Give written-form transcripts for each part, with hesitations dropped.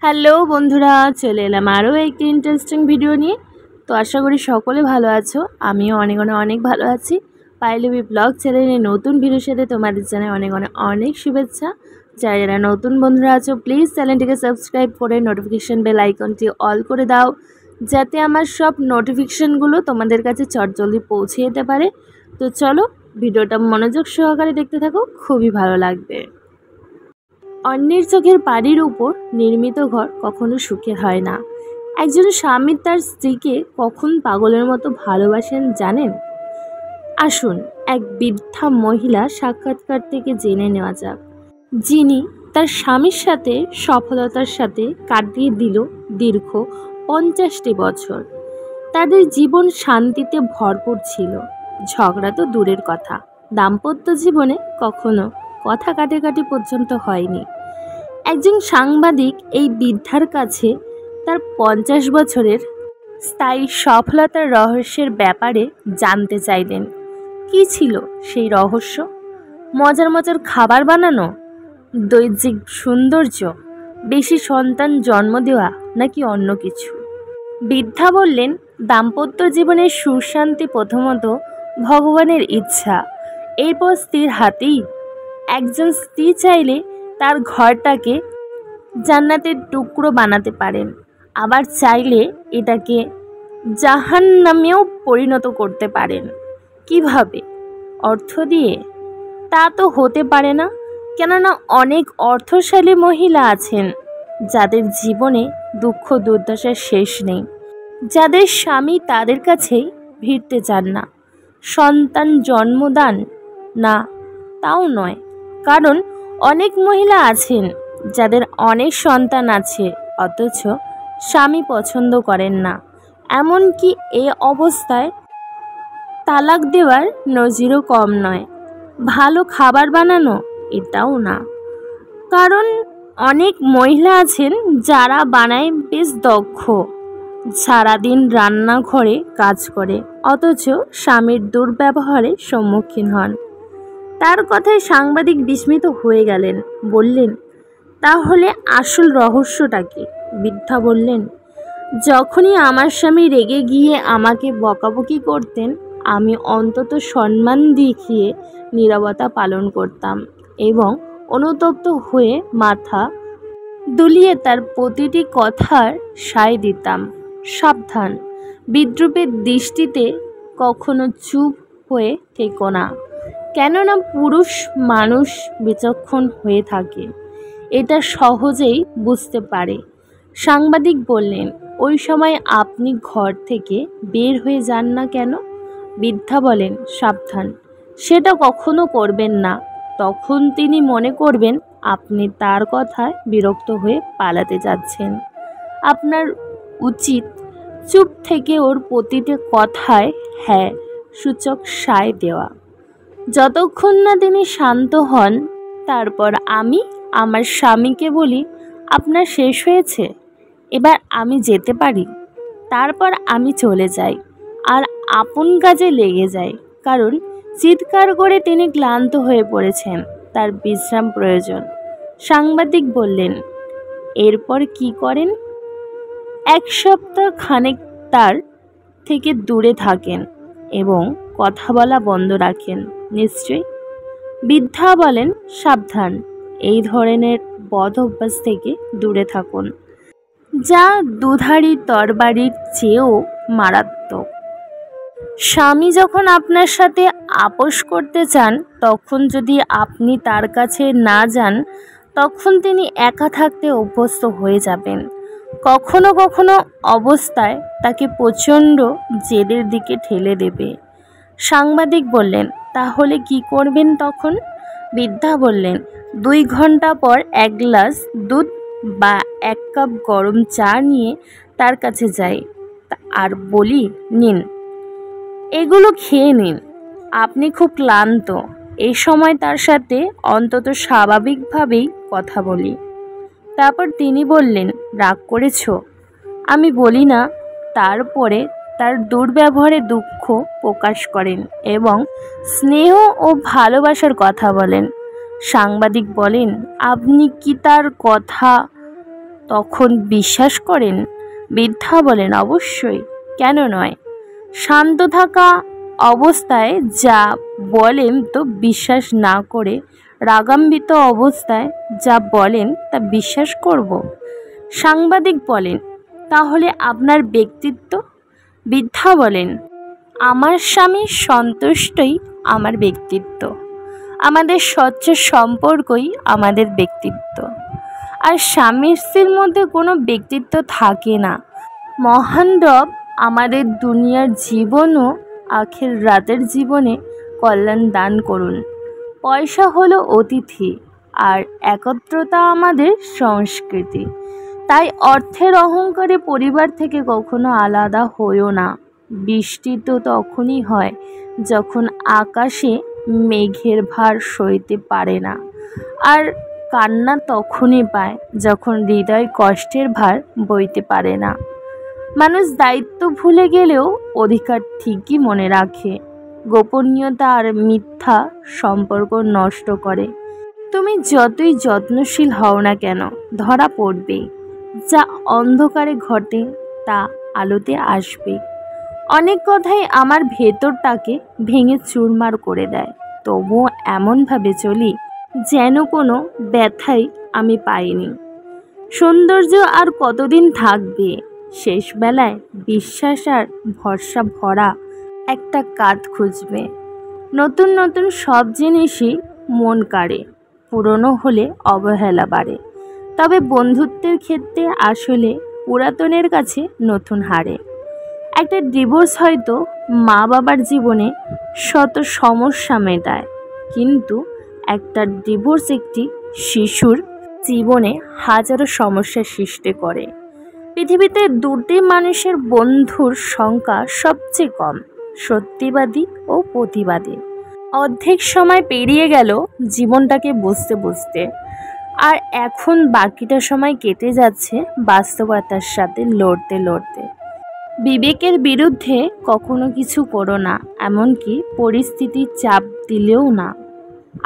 Hello বন্ধুরা, চলে এলাম আরও একটি ইন্টারেস্টিং ভিডিও নিয়ে। তো আশা করি সকলে ভালো আছো, আমিও অনেক অনেক অনেক ভালো আছি। পাইলবি ব্লগ চ্যানেলে নতুন ভিডিওর সাথে তোমাদের জানাই অনেক অনেক অনেক শুভেচ্ছা। যারা যারা নতুন বন্ধুরা আছো প্লিজ চ্যানেলটিকে সাবস্ক্রাইব করে নোটিফিকেশান বেল আইকনটি অল করে দাও, যাতে আমার সব নোটিফিকেশানগুলো তোমাদের কাছে চটজলদি পৌঁছে যেতে পারে। তো চলো ভিডিওটা মনোযোগ সহকারে দেখতে থাকো, খুবই ভালো লাগবে। অন্যের চোখের পাড়ির উপর নির্মিত ঘর কখনো সুখের হয় না। একজন স্বামী তার স্ত্রীকে কখন পাগলের মতো ভালোবাসেন জানেন? আসুন এক বৃদ্ধা মহিলা সাক্ষাৎকার থেকে জেনে নেওয়া যাক, যিনি তার স্বামীর সাথে সফলতার সাথে কাটিয়ে দিল দীর্ঘ 50টি বছর। তাদের জীবন শান্তিতে ভরপুর ছিল, ঝগড়া তো দূরের কথা, দাম্পত্য জীবনে কখনো কথা কাটাকাটি পর্যন্ত হয়নি। একজন সাংবাদিক এই বৃদ্ধার কাছে তার 50 বছরের স্থায়ী সফলতার রহস্যের ব্যাপারে জানতে চাইলেন। কী ছিল সেই রহস্য? মজার মজার খাবার বানানো, দৈহিক সৌন্দর্য, বেশি সন্তান জন্ম দেওয়া, নাকি অন্য কিছু? বৃদ্ধা বললেন, দাম্পত্য জীবনের সুশান্তি প্রথমত ভগবানের ইচ্ছা, এরপর স্ত্রীর হাতেই। একজন স্ত্রী চাইলে তার ঘরটাকে জান্নাতের টুকরো বানাতে পারেন, আবার চাইলে এটাকে জাহান্নামেও পরিণত করতে পারেন। কিভাবে? অর্থ দিয়ে? তা তো হতে পারে না, কেননা অনেক অর্থশালী মহিলা আছেন যাদের জীবনে দুঃখ দুর্দশার শেষ নেই, যাদের স্বামী তাদের কাছেই ভিড়তে চান না। সন্তান জন্মদান না, তাও নয়, কারণ অনেক মহিলা আছেন যাদের অনেক সন্তান আছে অথচ স্বামী পছন্দ করেন না। এমনকি এই অবস্থায় তালাক দেওয়ার নজিরও কম নয়। ভালো খাবার বানানো, এটাও না, কারণ অনেক মহিলা আছেন যারা বানায় বেশ দক্ষ, সারাদিন রান্নাঘরে কাজ করে অথচ স্বামীর দুর্ব্যবহারের সম্মুখীন হন। তার কথায় সাংবাদিক বিস্মিত হয়ে গেলেন, বললেন, তাহলে আসল রহস্যটা কি? বৃদ্ধা বললেন, যখনই আমার স্বামী রেগে গিয়ে আমাকে বকাবকি করতেন, আমি অন্তত সম্মান দেখিয়ে নীরবতা পালন করতাম এবং অনুতপ্ত হয়ে মাথা দুলিয়ে তার প্রতিটি কথার সায় দিতাম। সাবধান, বিদ্রূপের দৃষ্টিতে কখনো চুপ হয়ে থেকো না, কেননা পুরুষ মানুষ বিচক্ষণ হয়ে থাকে, এটা সহজেই বুঝতে পারে। সাংবাদিক বললেন, ওই সময় আপনি ঘর থেকে বের হয়ে যান না কেন? বৃদ্ধা বলেন, সাবধান, সেটা কখনো করবেন না। তখন তিনি মনে করবেন আপনি তার কথায় বিরক্ত হয়ে পালাতে যাচ্ছেন। আপনার উচিত চুপ থেকে ওর প্রতিটি কথায় হ্যাঁ সূচক সায় দেওয়া, যতক্ষণ না তিনি শান্ত হন। তারপর আমি আমার স্বামীকে বলি, আপনার শেষ হয়েছে, এবার আমি যেতে পারি। তারপর আমি চলে যাই আর আপন কাজে লেগে যাই, কারণ চিৎকার করে তিনি ক্লান্ত হয়ে পড়েছেন, তার বিশ্রাম প্রয়োজন। সাংবাদিক বললেন, এরপর কি করেন? 1 সপ্তাহ খানেক তার থেকে দূরে থাকেন এবং কথা বলা বন্ধ রাখেন। নিশ্চয়ই? বৃদ্ধা বলেন, সাবধান, এই ধরনের বদ অভ্যাস থেকে দূরে থাকুন, যা দুধারি তরবারির চেয়েও মারাত্মক। স্বামী যখন আপনার সাথে আপোষ করতে চান, তখন যদি আপনি তার কাছে না যান, তখন তিনি একা থাকতে অভ্যস্ত হয়ে যাবেন। কখনো কখনো অবস্থায় তাকে প্রচণ্ড জেদের দিকে ঠেলে দেবে। সাংবাদিক বললেন, তাহলে কি করবেন তখন? বৃদ্ধা বললেন, 2 ঘন্টা পর 1 গ্লাস দুধ বা 1 কাপ গরম চা নিয়ে তার কাছে যাই আর বলি, নিন, এগুলো খেয়ে নিন, আপনি খুব ক্লান্ত। এই সময় তার সাথে অন্তত স্বাভাবিকভাবেই কথা বলি। তারপর তিনি বললেন, রাগ করেছ? আমি বলি না। তারপরে তার দুর্ব্যবহারে দুঃখ প্রকাশ করেন এবং স্নেহ ও ভালোবাসার কথা বলেন। সাংবাদিক বলেন, আপনি কি তার কথা তখন বিশ্বাস করেন? বৃদ্ধা বলেন, অবশ্যই, কেন নয়। শান্ত থাকা অবস্থায় যা বলেন তো বিশ্বাস না করে রাগান্বিত অবস্থায় যা বলেন তা বিশ্বাস করব? সাংবাদিক বলেন, তাহলে আপনার ব্যক্তিত্ব? বৃদ্ধা বলেন, আমার স্বামী সন্তুষ্টই আমার ব্যক্তিত্ব, আমাদের স্বচ্ছ সম্পর্কই আমাদের ব্যক্তিত্ব। আর স্বামী স্ত্রীর মধ্যে কোনো ব্যক্তিত্ব থাকে না। মহান রব আমাদের দুনিয়ার জীবন ও আখের রাতের জীবনে কল্যাণ দান করুন। পয়সা হলো অতিথি, আর একত্রতা আমাদের সংস্কৃতি। তাই অর্থের অহংকারে পরিবার থেকে কখনো আলাদা হইও না। বৃষ্টি তো তখনই হয় যখন আকাশে মেঘের ভার সইতে পারে না, আর কান্না তখনই পায় যখন হৃদয় কষ্টের ভার বইতে পারে না। মানুষ দায়িত্ব ভুলে গেলেও অধিকার ঠিকই মনে রাখে। গোপনীয়তা আর মিথ্যা সম্পর্ক নষ্ট করে। তুমি যতই যত্নশীল হও না কেন, ধরা পড়বে। যা অন্ধকারে ঘটে তা আলোতে আসবে। অনেক কথাই আমার ভেতরটাকে ভেঙে চুরমার করে দেয়, তবুও এমনভাবে চলি যেন কোনো ব্যথাই আমি পাইনি। সৌন্দর্য আর কতদিন থাকবে? শেষ বেলায় বিশ্বাস আর ভরসা ভরা একটা কাঁধ খুঁজবে। নতুন নতুন সব জিনিসই মন কাড়ে, পুরনো হলে অবহেলা বাড়ে। তবে বন্ধুত্বের ক্ষেত্রে আসলে পুরাতনের কাছে নতুন হারে। একটা ডিভোর্স হয়তো মা বাবার জীবনে শত সমস্যা মেটায়, কিন্তু একটা ডিভোর্স একটি শিশুর জীবনে হাজারো সমস্যার সৃষ্টি করে। পৃথিবীতে দুটি মানুষের বন্ধুর সংখ্যা সবচেয়ে কম, সত্যিবাদী ও প্রতিবাদী। অর্ধেক সময় পেরিয়ে গেল জীবনটাকে বুঝতে বুঝতে, আর এখন বাকিটা সময় কেটে যাচ্ছে বাস্তবতার সাথে লড়তে লড়তে। বিবেকের বিরুদ্ধে কখনো কিছু করো না, এমনকি পরিস্থিতি চাপ দিলেও না।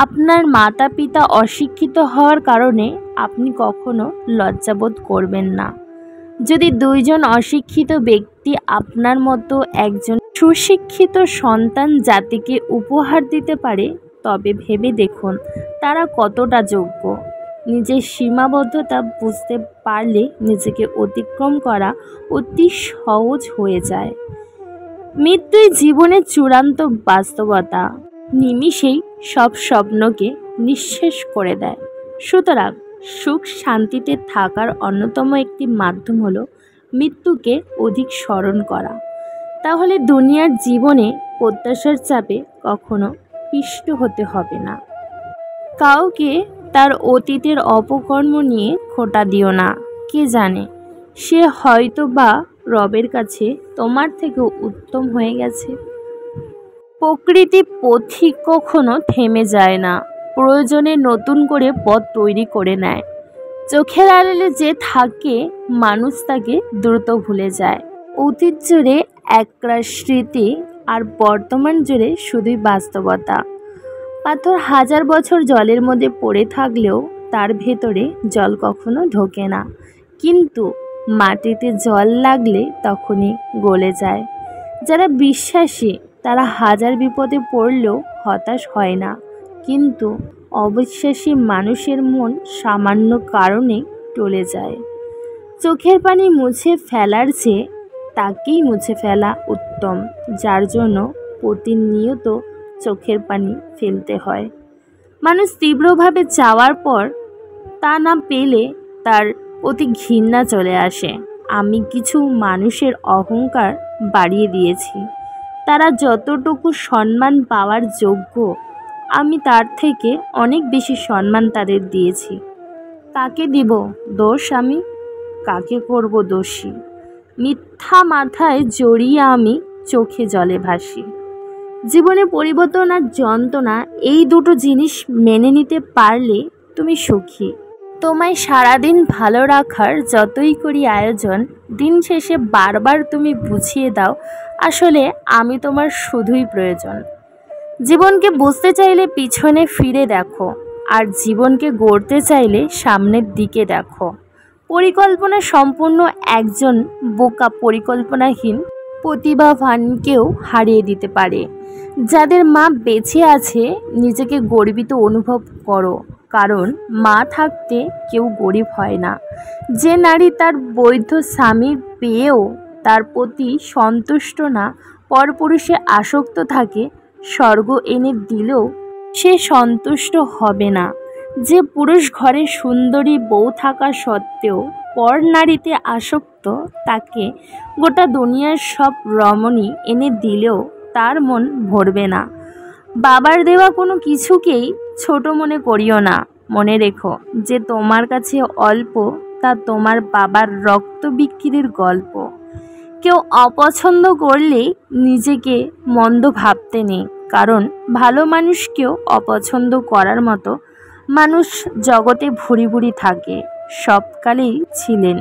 আপনার মাতা পিতা অশিক্ষিত হওয়ার কারণে আপনি কখনো লজ্জাবোধ করবেন না। যদি দুইজন অশিক্ষিত ব্যক্তি আপনার মতো একজন সুশিক্ষিত সন্তান জাতিকে উপহার দিতে পারে, তবে ভেবে দেখুন তারা কতটা যোগ্য। নিজের সীমাবদ্ধতা বুঝতে পারলে নিজেকে অতিক্রম করা অতি সহজ হয়ে যায়। মৃত্যুই জীবনের চূড়ান্ত বাস্তবতা, নিমিষেই সব স্বপ্নকে নিঃশেষ করে দেয়। সুতরাং সুখ শান্তিতে থাকার অন্যতম একটি মাধ্যম হলো মৃত্যুকে অধিক স্মরণ করা। তাহলে দুনিয়ার জীবনে প্রত্যাশার চাপে কখনো পিষ্ট হতে হবে না। কাউকে তার অতীতের অপকর্ম নিয়ে খোঁটা দিও না। কে জানে, সে হয়তো বা রবের কাছে তোমার থেকেও উত্তম হয়ে গেছে। প্রকৃতি পথিক কখনো থেমে যায় না, প্রয়োজনে নতুন করে পথ তৈরি করে নেয়। চোখের আড়ালে যে থাকে মানুষ তাকে দ্রুত ভুলে যায়। অতীত জুড়ে একরাশ স্মৃতি, আর বর্তমান জুড়ে শুধুই বাস্তবতা। পাথর হাজার বছর জলের মধ্যে পড়ে থাকলেও তার ভেতরে জল কখনো ঢোকে না, কিন্তু মাটিতে জল লাগলে তখনই গলে যায়। যারা বিশ্বাসী তারা হাজার বিপদে পড়লেও হতাশ হয় না, কিন্তু অবিশ্বাসী মানুষের মন সামান্য কারণে টলে যায়। চোখের পানি মুছে ফেলার চেয়ে তাকেই মুছে ফেলা উত্তম, যার জন্য প্রতিনিয়ত চোখের পানি ফেলতে হয়। মানুষ তীব্রভাবে চাওয়ার পর তা না পেলে তার অতি ঘৃণা চলে আসে। আমি কিছু মানুষের অহংকার বাড়িয়ে দিয়েছি। তারা যতটুকু সম্মান পাওয়ার যোগ্য, আমি তার থেকে অনেক বেশি সম্মান তাদের দিয়েছি। কাকে দিব দোষ আমি? কাকে করব দোষী? মিথ্যা মাথায় জড়িয়ে আমি চোখে জলে ভাসি। জীবনে পরিবর্তন আর যন্ত্রণা, এই দুটো জিনিস মেনে নিতে পারলে তুমি সুখী। তোমায় সারাদিন ভালো রাখার যতই করি আয়োজন, দিন শেষে বারবার তুমি বুঝিয়ে দাও আসলে আমি তোমার শুধুই প্রয়োজন। জীবনকে বুঝতে চাইলে পিছনে ফিরে দেখো, আর জীবনকে গড়তে চাইলে সামনের দিকে দেখো। পরিকল্পনা সম্পূর্ণ একজন বোকা পরিকল্পনাহীন প্রতিভাবানকেও হারিয়ে দিতে পারে। যাদের মা বেঁচে আছে নিজেকে গর্বিত অনুভব করো, কারণ মা থাকতে কেউ গরিব হয় না। যে নারী তার বৈধ স্বামী পেয়েও তার প্রতি সন্তুষ্ট না, পরপুরুষে আসক্ত থাকে, স্বর্গ এনে দিলেও সে সন্তুষ্ট হবে না। যে পুরুষ ঘরে সুন্দরী বউ থাকা সত্ত্বেও পর নারীতে আসক্ত, তাকে গোটা দুনিয়ার সব রমণী এনে দিলেও তার মন ভরবে না। বাবার দেওয়া কোনো কিছুকেই ছোট মনে করিও না। মনে রেখো, যে তোমার কাছে অল্প তা তোমার বাবার রক্ত বিক্রির গল্প। কেউ অপছন্দ করলে নিজেকে মন্দ ভাবতে নেই, কারণ ভালো মানুষকেও অপছন্দ করার মতো মানুষ জগতে ভুরি ভুরি থাকে, সবকালেই ছিলেন।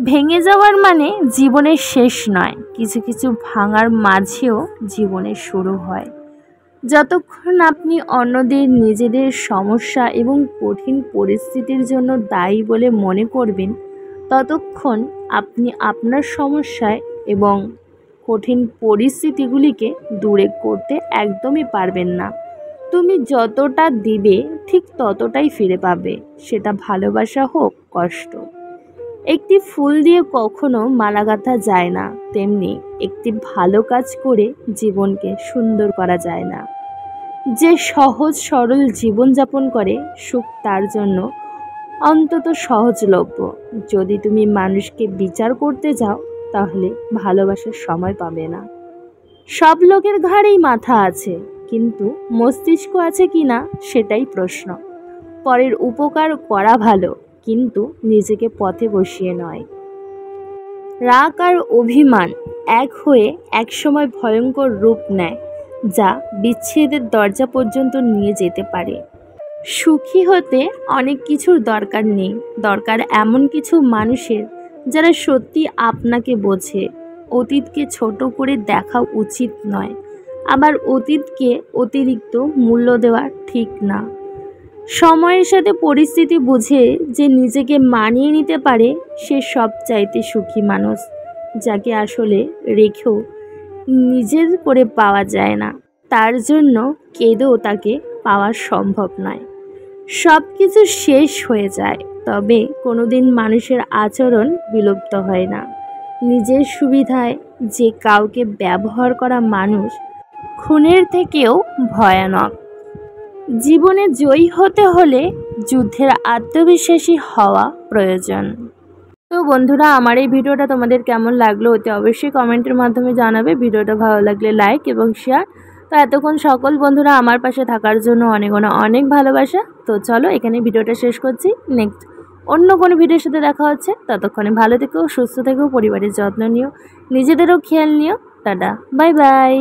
ভেঙে যাওয়ার মানে জীবনের শেষ নয়, কিছু কিছু ভাঙার মাঝেও জীবনের শুরু হয়। যতক্ষণ আপনি অন্যদের নিজেদের সমস্যা এবং কঠিন পরিস্থিতির জন্য দায়ী বলে মনে করবেন, ততক্ষণ আপনি আপনার সমস্যায় এবং কঠিন পরিস্থিতিগুলিকে দূরে করতে একদমই পারবেন না। তুমি যতটা দিবে ঠিক ততটাই ফিরে পাবে, সেটা ভালোবাসা হোক কষ্ট। একটি ফুল দিয়ে কখনো মালা গাঁথা যায় না, তেমনি একটি ভালো কাজ করে জীবনকে সুন্দর করা যায় না। যে সহজ সরল জীবনযাপন করে, সুখ তার জন্য অন্তত সহজলভ্য। যদি তুমি মানুষকে বিচার করতে যাও, তাহলে ভালোবাসার সময় পাবে না। সব লোকের ঘাড়েই মাথা আছে, কিন্তু মস্তিষ্ক আছে কিনা সেটাই প্রশ্ন। পরের উপকার করা ভালো, কিন্তু নিজেকে পথে বসিয়ে নয়। রাগ আর অভিমান এক হয়ে একসময় ভয়ঙ্কর রূপ নেয়, যা বিচ্ছেদের দরজা পর্যন্ত নিয়ে যেতে পারে। সুখী হতে অনেক কিছুর দরকার নেই, দরকার এমন কিছু মানুষের যারা সত্যি আপনাকে বোঝে। অতীতকে ছোট করে দেখা উচিত নয়, আবার অতীতকে অতিরিক্ত মূল্য দেওয়া ঠিক না। সময়ের সাথে পরিস্থিতি বুঝে যে নিজেকে মানিয়ে নিতে পারে, সে সবচাইতে সুখী মানুষ। যাকে আসলে রেখেও নিজের করে পাওয়া যায় না, তার জন্য কেঁদেও তাকে পাওয়া সম্ভব নয়। সব কিছু শেষ হয়ে যায়, তবে কোনোদিন মানুষের আচরণ বিলুপ্ত হয় না। নিজের সুবিধায় যে কাউকে ব্যবহার করা মানুষ খুনের থেকেও ভয়ানক। জীবনে জয়ী হতে হলে যুদ্ধের আত্মবিশ্বাসী হওয়া প্রয়োজন। তো বন্ধুরা, আমার এই ভিডিওটা তোমাদের কেমন লাগলো অতি অবশ্যই কমেন্টের মাধ্যমে জানাবে। ভিডিওটা ভালো লাগলে লাইক এবং শেয়ার। তো এতক্ষণ সকল বন্ধুরা আমার পাশে থাকার জন্য অনেক অনেক ভালোবাসা। তো চলো এখানে ভিডিওটা শেষ করছি। নেক্সট অন্য কোনো ভিডিওর সাথে দেখা হচ্ছে। ততক্ষণে ভালো থেকো, সুস্থ থেকো, পরিবারের যত্ন নিও, নিজেদেরও খেয়াল নিও। Tata, bye bye.